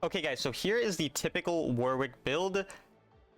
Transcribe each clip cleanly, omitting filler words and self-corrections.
Okay guys, so here is the typical Warwick build.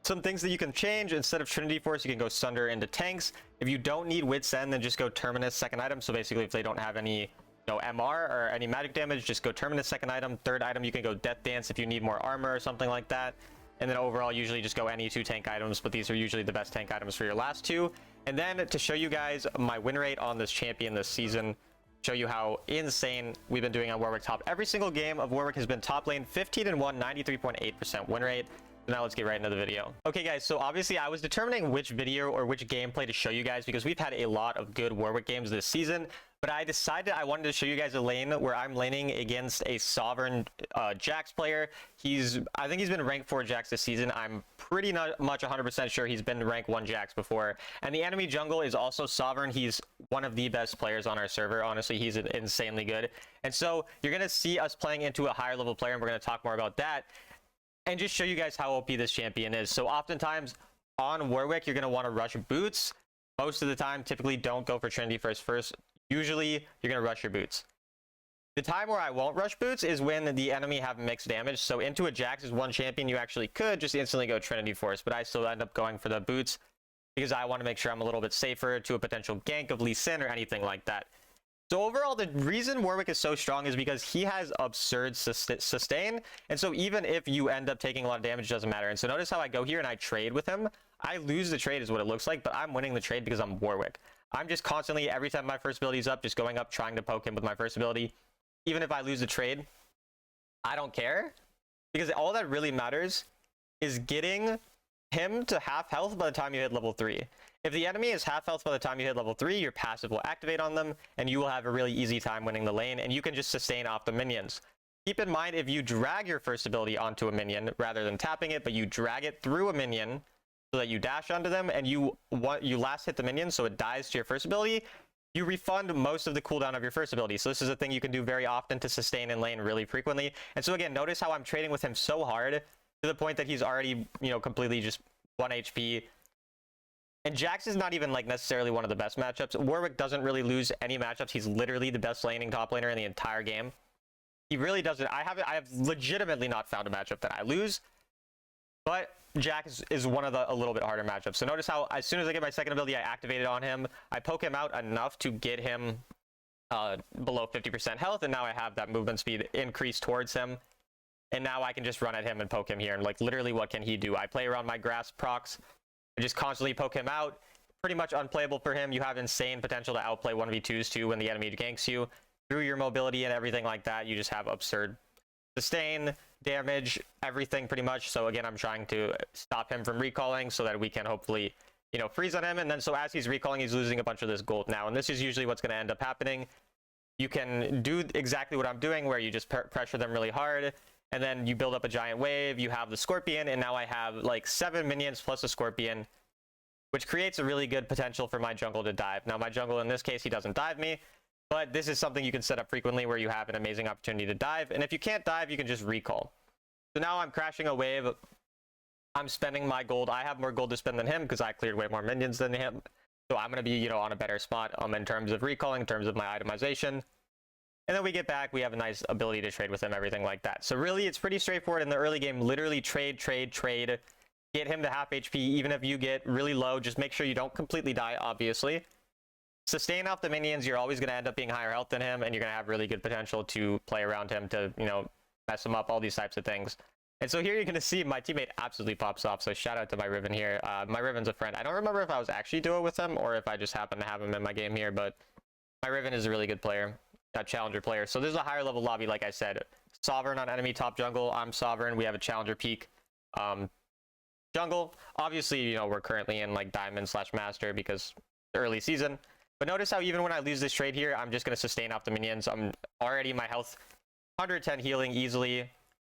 Some things that you can change: instead of Trinity Force, you can go Sunder into tanks. If you don't need Wit's End, then just go Terminus second item. So basically, if they don't have any MR or any magic damage, just go Terminus second item. Third item, you can go Death Dance if you need more armor or something like that. And then overall, usually just go any 2 tank items, but these are usually the best tank items for your last 2. And then to show you guys my win rate on this champion this season, show you how insane we've been doing on Warwick top. Every single game of Warwick has been top lane, 15-1, 93.8% win rate. So now let's get right into the video. Okay guys, so obviously I was determining which video or which gameplay to show you guys because we've had a lot of good Warwick games this season, but I decided I wanted to show you guys a lane where I'm laning against a Sovereign Jax player. I think he's been rank 4 Jax this season. I'm pretty much 100% sure he's been rank 1 Jax before. And the enemy jungle is also Sovereign. He's one of the best players on our server. Honestly, he's insanely good. And so you're going to see us playing into a higher level player, and we're going to talk more about that and just show you guys how OP this champion is. So oftentimes on Warwick, you're going to want to rush boots. Most of the time, typically don't go for Trinity first. Usually, you're going to rush your boots. The time where I won't rush boots is when the enemy have mixed damage. So into a Jax is one champion, you actually could just instantly go Trinity Force, but I still end up going for the boots because I want to make sure I'm a little bit safer to a potential gank of Lee Sin or anything like that. So overall, the reason Warwick is so strong is because he has absurd sustain. And so even if you end up taking a lot of damage, it doesn't matter. And so notice how I go here and I trade with him. I lose the trade is what it looks like, but I'm winning the trade because I'm Warwick. I'm just constantly, every time my first ability is up, just going up, trying to poke him with my first ability. Even if I lose the trade, I don't care. Because all that really matters is getting him to half health by the time you hit level 3. If the enemy is half health by the time you hit level 3, your passive will activate on them, and you will have a really easy time winning the lane, and you can just sustain off the minions. Keep in mind, if you drag your first ability onto a minion, rather than tapping it, but you drag it through a minion, so that you dash onto them, and you last hit the minion, so it dies to your first ability, you refund most of the cooldown of your first ability. So this is a thing you can do very often to sustain in lane really frequently. And so again, notice how I'm trading with him so hard, to the point that he's already, completely just 1 HP. And Jax is not even like necessarily one of the best matchups. Warwick doesn't really lose any matchups. He's literally the best laning top laner in the entire game. He really doesn't. I have legitimately not found a matchup that I lose. But Jax is one of the a little bit harder matchups. So notice how as soon as I get my second ability, I activate it on him. I poke him out enough to get him below 50% health, and now I have that movement speed increased towards him. And now I can just run at him and poke him here. And like literally, what can he do? I play around my grass procs. I just constantly poke him out. Pretty much unplayable for him. You have insane potential to outplay 1v2s too when the enemy ganks you. Through your mobility and everything like that, you just have absurd sustain, damage, everything pretty much. So again, I'm trying to stop him from recalling so that we can hopefully, freeze on him. And then so as he's recalling, he's losing a bunch of this gold now. And this is usually what's going to end up happening. You can do exactly what I'm doing, where you just pressure them really hard. And then you build up a giant wave, you have the Scorpion, and now I have like 7 minions plus a Scorpion, which creates a really good potential for my jungle to dive. Now my jungle, in this case, he doesn't dive me, but this is something you can set up frequently where you have an amazing opportunity to dive. And if you can't dive, you can just recall. So now I'm crashing a wave. I'm spending my gold. I have more gold to spend than him because I cleared way more minions than him. So I'm going to be, on a better spot in terms of recalling, in terms of my itemization. And then we get back, we have a nice ability to trade with him, everything like that. So really, it's pretty straightforward in the early game. Literally trade. Get him to half HP. Even if you get really low, just make sure you don't completely die, obviously. Sustain off the minions. You're always going to end up being higher health than him, and you're going to have really good potential to play around him to, mess him up, all these types of things. And so here you're going to see my teammate absolutely pops off. So shout out to my Riven here. My Riven's a friend. I don't remember if I was actually duo with him or if I just happened to have him in my game here, but my Riven is a really good player. A challenger player. So this is a higher level lobby, like I said. Sovereign on enemy top jungle. I'm Sovereign. We have a challenger peak jungle. Obviously, we're currently in like diamond / master because early season. But notice how even when I lose this trade here, I'm just going to sustain off the minions. I'm already my health 110 healing easily.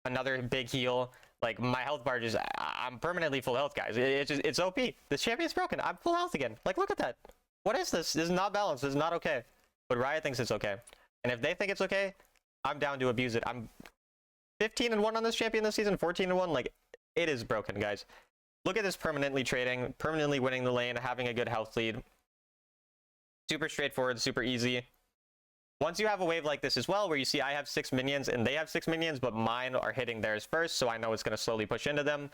Another big heal. Like my health bar just, I'm permanently full health, guys. It's OP. This champion's broken. I'm full health again. Like, look at that. What is this? This is not balanced. This is not okay. But Riot thinks it's okay. And if they think it's okay, I'm down to abuse it. I'm 15-1 on this champion this season, 14-1. Like, it is broken, guys. Look at this permanently trading, permanently winning the lane, having a good health lead. Super straightforward, super easy. Once you have a wave like this as well, where you see I have 6 minions and they have 6 minions, but mine are hitting theirs first, so I know it's going to slowly push into them.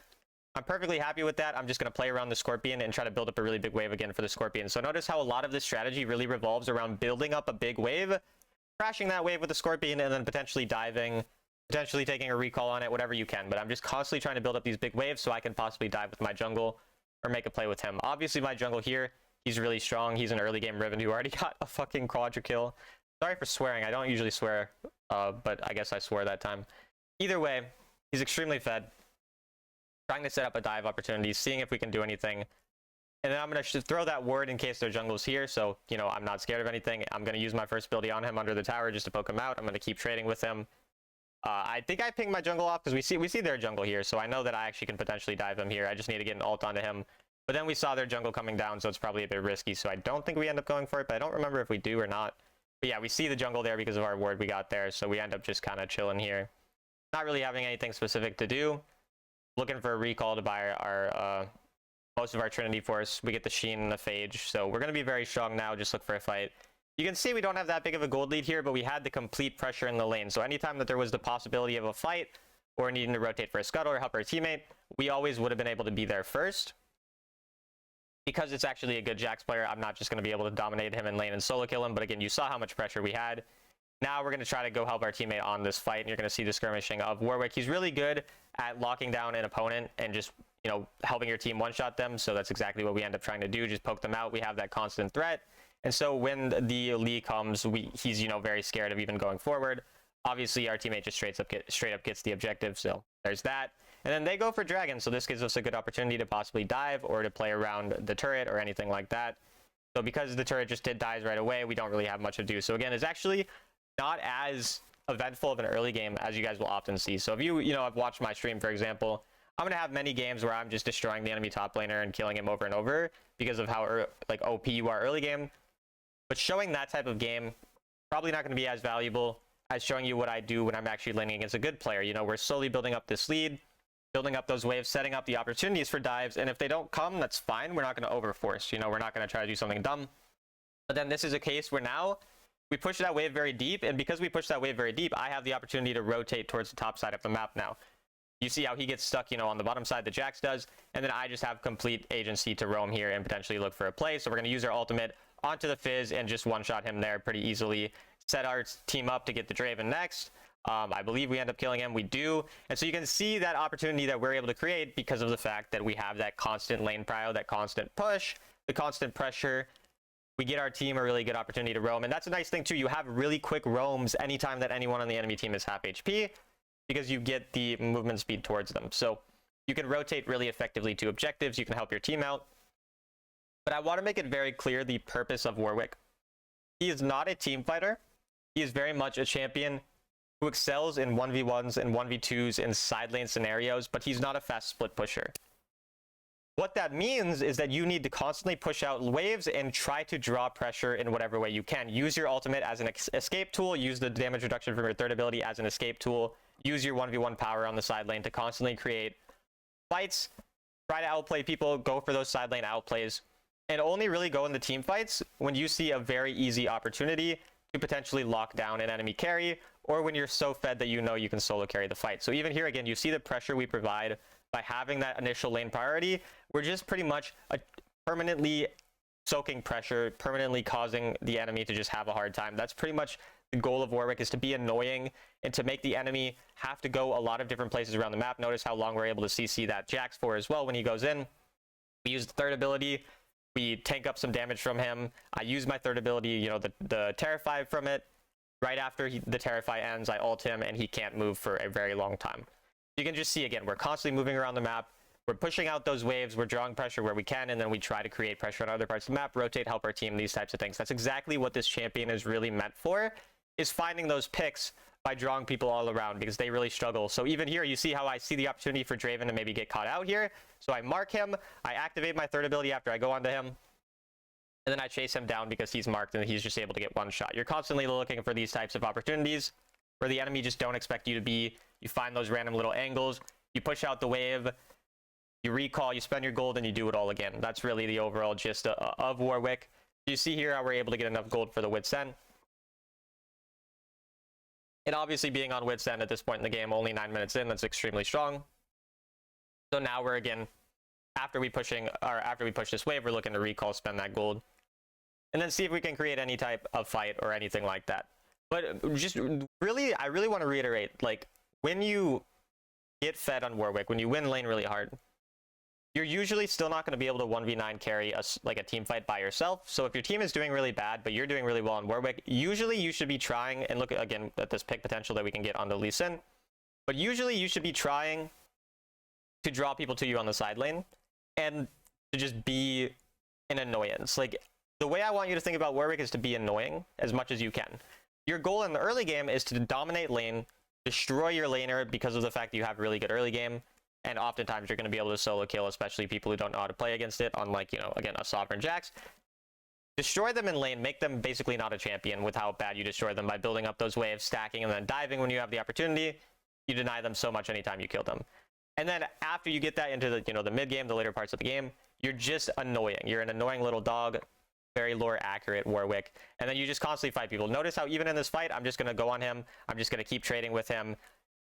I'm perfectly happy with that. I'm just going to play around the Scorpion and try to build up a really big wave again for the Scorpion. So notice how a lot of this strategy really revolves around building up a big wave, crashing that wave with the Scorpion, and then potentially diving, potentially taking a recall on it, whatever you can. But I'm just constantly trying to build up these big waves so I can possibly dive with my jungle or make a play with him. Obviously, my jungle here, he's really strong. He's an early game Riven who already got a fucking quadra kill. Sorry for swearing. I don't usually swear, but I guess I swore that time. Either way, he's extremely fed. Trying to set up a dive opportunity, seeing if we can do anything. And then I'm going to throw that ward in case their jungle's here. So, you know, I'm not scared of anything. I'm going to use my first ability on him under the tower just to poke him out. I'm going to keep trading with him. I think I pinged my jungle off because we see their jungle here. So I know that I actually can potentially dive him here. I just need to get an ult onto him. But then we saw their jungle coming down, so it's probably a bit risky. So I don't think we end up going for it, but I don't remember if we do or not. But yeah, we see the jungle there because of our ward we got there. So we end up just kind of chilling here. Not really having anything specific to do. Looking for a recall to buy our most of our Trinity Force. We get the Sheen and the Phage. So we're going to be very strong now. Just look for a fight. You can see we don't have that big of a gold lead here, but we had the complete pressure in the lane. So anytime that there was the possibility of a fight or needing to rotate for a scuttle or help our teammate, we always would have been able to be there first. Because it's actually a good Jax player, I'm not just going to be able to dominate him in lane and solo kill him. But again, you saw how much pressure we had. Now we're going to try to go help our teammate on this fight, and you're going to see the skirmishing of Warwick. He's really good at locking down an opponent and just, you know, helping your team one-shot them. So that's exactly what we end up trying to do, just poke them out. We have that constant threat. And so when the Lee comes, he's, you know, very scared of even going forward. Obviously, our teammate just straight up gets the objective, so there's that. And then they go for Dragon, so this gives us a good opportunity to possibly dive or to play around the turret or anything like that. So because the turret just dies right away, we don't really have much to do. So again, it's actually not as eventful of an early game as you guys will often see. So if you know, have watched my stream, for example, I'm going to have many games where I'm just destroying the enemy top laner and killing him over and over because of how like OP you are early game. But showing that type of game, probably not going to be as valuable as showing you what I do when I'm actually laning against a good player. You know, we're slowly building up this lead, building up those waves, setting up the opportunities for dives. And if they don't come, that's fine. We're not going to overforce. You know, we're not going to try to do something dumb. But then this is a case where now we push that wave very deep, and because we push that wave very deep, I have the opportunity to rotate towards the top side of the map now. You see how he gets stuck, you know, on the bottom side, the Jax does, and then I just have complete agency to roam here and potentially look for a play. So we're going to use our ultimate onto the Fizz and just one-shot him there pretty easily. Set our team up to get the Draven next. I believe we end up killing him. We do. And so you can see that opportunity that we're able to create because of the fact that we have that constant lane prio, that constant push, the constant pressure. We get our team a really good opportunity to roam. And that's a nice thing too. You have really quick roams anytime that anyone on the enemy team is half HP because you get the movement speed towards them. So you can rotate really effectively to objectives. You can help your team out. But I want to make it very clear the purpose of Warwick. He is not a team fighter. He is very much a champion who excels in 1v1s and 1v2s in side lane scenarios, but he's not a fast split pusher. What that means is that you need to constantly push out waves and try to draw pressure in whatever way you can. Use your ultimate as an escape tool. Use the damage reduction from your third ability as an escape tool. Use your 1v1 power on the side lane to constantly create fights. Try to outplay people. Go for those side lane outplays. And only really go in the team fights when you see a very easy opportunity to potentially lock down an enemy carry, or when you're so fed that you know you can solo carry the fight. So even here, again, you see the pressure we provide by having that initial lane priority. We're just pretty much permanently soaking pressure, permanently causing the enemy to just have a hard time. That's pretty much the goal of Warwick, is to be annoying and to make the enemy have to go a lot of different places around the map. Notice how long we're able to CC that Jax for as well when he goes in. We use the third ability. We tank up some damage from him. I use my third ability, you know, the Terrify from it. Right after the Terrify ends, I ult him, and he can't move for a very long time. You can just see, again, we're constantly moving around the map. We're pushing out those waves. We're drawing pressure where we can, and then we try to create pressure on other parts of the map, rotate, help our team, these types of things. That's exactly what this champion is really meant for, is finding those picks by drawing people all around, because they really struggle. So even here, you see how I see the opportunity for Draven to maybe get caught out here. So I mark him. I activate my third ability after I go onto him. And then I chase him down because he's marked and he's just able to get one shot. You're constantly looking for these types of opportunities where the enemy just don't expect you to be. You find those random little angles. You push out the wave. You recall. You spend your gold and you do it all again. That's really the overall gist of Warwick. You see here how we're able to get enough gold for the Wit's End. And obviously being on Wit's End at this point in the game, only 9 minutes in, that's extremely strong. So now we're again, after we push this wave, we're looking to recall, spend that gold, and then see if we can create any type of fight or anything like that. But just really, I really want to reiterate, like, when you get fed on Warwick, when you win lane really hard, you're usually still not going to be able to 1v9 carry a team fight by yourself. So if your team is doing really bad, but you're doing really well on Warwick, usually you should be trying, and look again at this pick potential that we can get on the Lee Sin, but usually you should be trying to draw people to you on the side lane and to just be an annoyance. Like, the way I want you to think about Warwick is to be annoying as much as you can. Your goal in the early game is to dominate lane, destroy your laner because of the fact that you have really good early game, and oftentimes you're going to be able to solo kill, especially people who don't know how to play against it, unlike, you know, again, a Sovereign Jax. Destroy them in lane, make them basically not a champion with how bad you destroy them by building up those waves, stacking, and then diving when you have the opportunity. You deny them so much anytime you kill them. And then after you get that into the, you know, the mid game, the later parts of the game, you're just annoying. You're an annoying little dog, very lore accurate Warwick, and then you just constantly fight people. Notice how even in this fight, I'm just going to go on him. I'm just going to keep trading with him.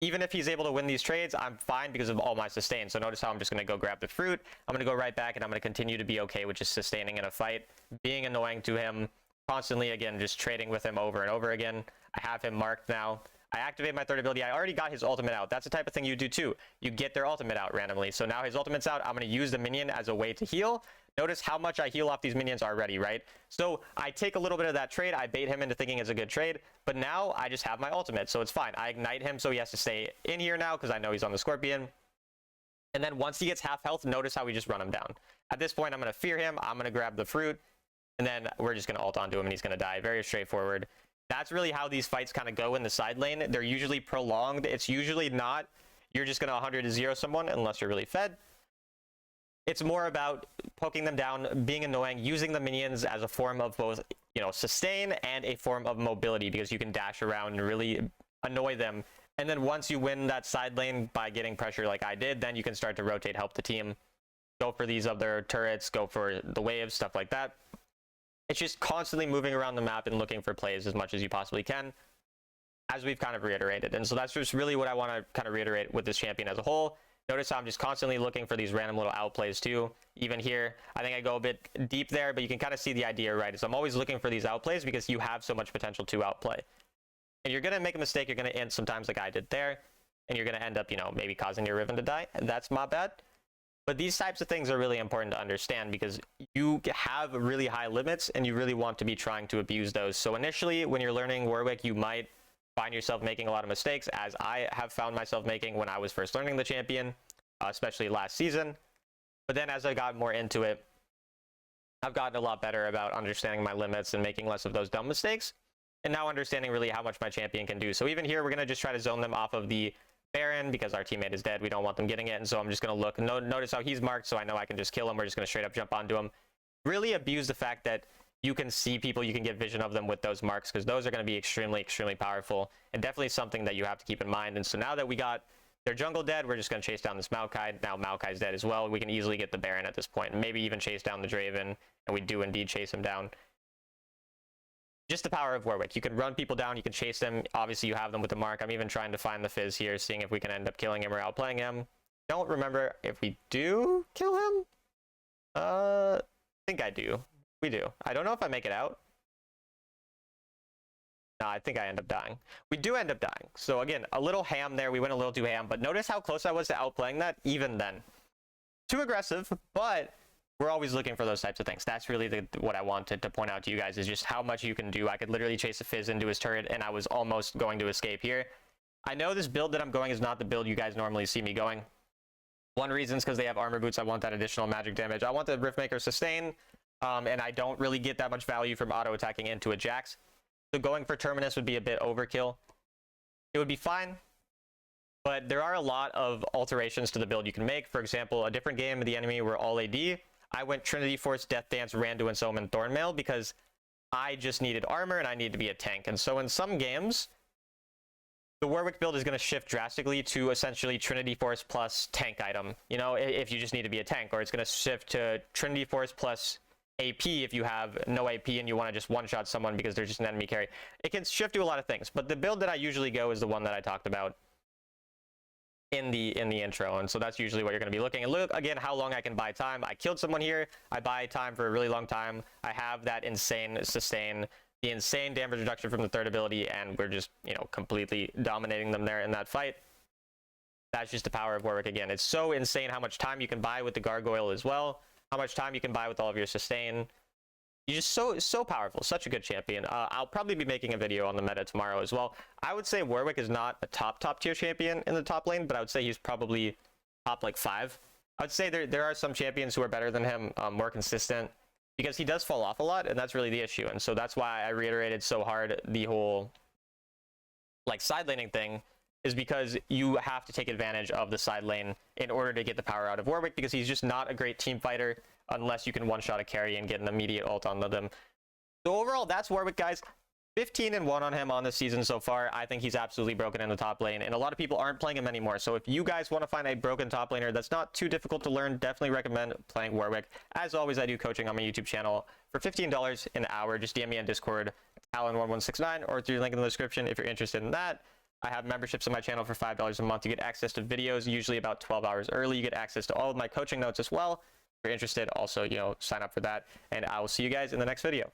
Even if he's able to win these trades, I'm fine because of all my sustain. So notice how I'm just going to go grab the fruit. I'm going to go right back, and I'm going to continue to be okay with just sustaining in a fight, being annoying to him, constantly, again, just trading with him over and over again. I have him marked now. I activate my third ability. I already got his ultimate out. That's the type of thing you do too. You get their ultimate out randomly. So now his ultimate's out. I'm going to use the minion as a way to heal. Notice how much I heal off these minions already, right? So I take a little bit of that trade. I bait him into thinking it's a good trade, but now I just have my ultimate, so it's fine. I ignite him, so he has to stay in here now because I know he's on the Scorpion. And then once he gets half health, notice how we just run him down. At this point, I'm going to fear him. I'm going to grab the fruit, and then we're just going to ult onto him, and he's going to die. Very straightforward. That's really how these fights kind of go in the side lane. They're usually prolonged. It's usually not, you're just going to 100-0 someone unless you're really fed. It's more about poking them down, being annoying, using the minions as a form of both, you know, sustain and a form of mobility, because you can dash around and really annoy them. And then once you win that side lane by getting pressure like I did, then you can start to rotate, help the team, go for these other turrets, go for the waves, stuff like that. It's just constantly moving around the map and looking for plays as much as you possibly can, as we've kind of reiterated. And so that's just really what I want to kind of reiterate with this champion as a whole. Notice how I'm just constantly looking for these random little outplays too. Even here, I think I go a bit deep there, but you can kind of see the idea, right? So I'm always looking for these outplays because you have so much potential to outplay. And you're going to make a mistake, you're going to end sometimes like I did there, and you're going to end up, you know, maybe causing your Riven to die. That's my bad. But these types of things are really important to understand because you have really high limits and you really want to be trying to abuse those. So initially, when you're learning Warwick, you might find yourself making a lot of mistakes, as I have found myself making when I was first learning the champion, especially last season. But then as I got more into it, I've gotten a lot better about understanding my limits and making less of those dumb mistakes, and now understanding really how much my champion can do. So even here, we're going to just try to zone them off of the Baron because our teammate is dead. We don't want them getting it, and so I'm just going to look. Notice how he's marked, so I know I can just kill him. We're just going to straight up jump onto him. Really abuse the fact that you can see people, you can get vision of them with those marks, because those are going to be extremely, extremely powerful, and definitely something that you have to keep in mind. And so now that we got their jungle dead, we're just going to chase down this Maokai. Now Maokai's dead as well. We can easily get the Baron at this point, and maybe even chase down the Draven, and we do indeed chase him down. Just the power of Warwick. You can run people down, you can chase them. Obviously, you have them with the mark. I'm even trying to find the Fizz here, seeing if we can end up killing him or outplaying him. Don't remember if we do kill him. I think I do. We do. I don't know if I make it out. No, I think I end up dying. We do end up dying. So again, a little ham there. We went a little too ham, but notice how close I was to outplaying that even then. Too aggressive, but we're always looking for those types of things. That's really what I wanted to point out to you guys, is just how much you can do. I could literally chase a Fizz into his turret, and I was almost going to escape here. I know this build that I'm going is not the build you guys normally see me going. One reason is because they have armor boots. I want that additional magic damage. I want the Riftmaker sustain, and I don't really get that much value from auto-attacking into a Jax. So going for Terminus would be a bit overkill. It would be fine, but there are a lot of alterations to the build you can make. For example, a different game, the enemy were all AD. I went Trinity Force, Death Dance, Randuin, Sohm, and Thornmail because I just needed armor and I needed to be a tank. And so in some games, the Warwick build is going to shift drastically to essentially Trinity Force plus tank item, you know, if you just need to be a tank, or it's going to shift to Trinity Force plus AP if you have no AP and you want to just one-shot someone because they're just an enemy carry. It can shift to a lot of things, but the build that I usually go is the one that I talked about in the intro, and so that's usually what you're going to be looking. And look again how long I can buy time. I killed someone here, I buy time for a really long time, I have that insane sustain, the insane damage reduction from the third ability, and we're just, you know, completely dominating them there in that fight. That's just the power of Warwick again. It's so insane how much time you can buy with the gargoyle as well, how much time you can buy with all of your sustain. You're just so powerful, such a good champion. I'll probably be making a video on the meta tomorrow as well. I would say Warwick is not a top tier champion in the top lane, but I would say he's probably top like 5. I would say there are some champions who are better than him, more consistent, because he does fall off a lot, and that's really the issue. And so that's why I reiterated so hard the whole like side laning thing, is because you have to take advantage of the side lane in order to get the power out of Warwick, because he's just not a great team fighter unless you can one-shot a carry and get an immediate ult on them. So overall, that's Warwick, guys. 15-1 on him on this season so far. I think he's absolutely broken in the top lane, and a lot of people aren't playing him anymore. So if you guys want to find a broken top laner that's not too difficult to learn, definitely recommend playing Warwick. As always, I do coaching on my YouTube channel for $15 an hour. Just DM me on Discord, Alan1169, or through the link in the description if you're interested in that. I have memberships on my channel for $5 a month. You get access to videos, usually about 12 hours early. You get access to all of my coaching notes as well. If you're interested, also, you know, sign up for that. And I will see you guys in the next video.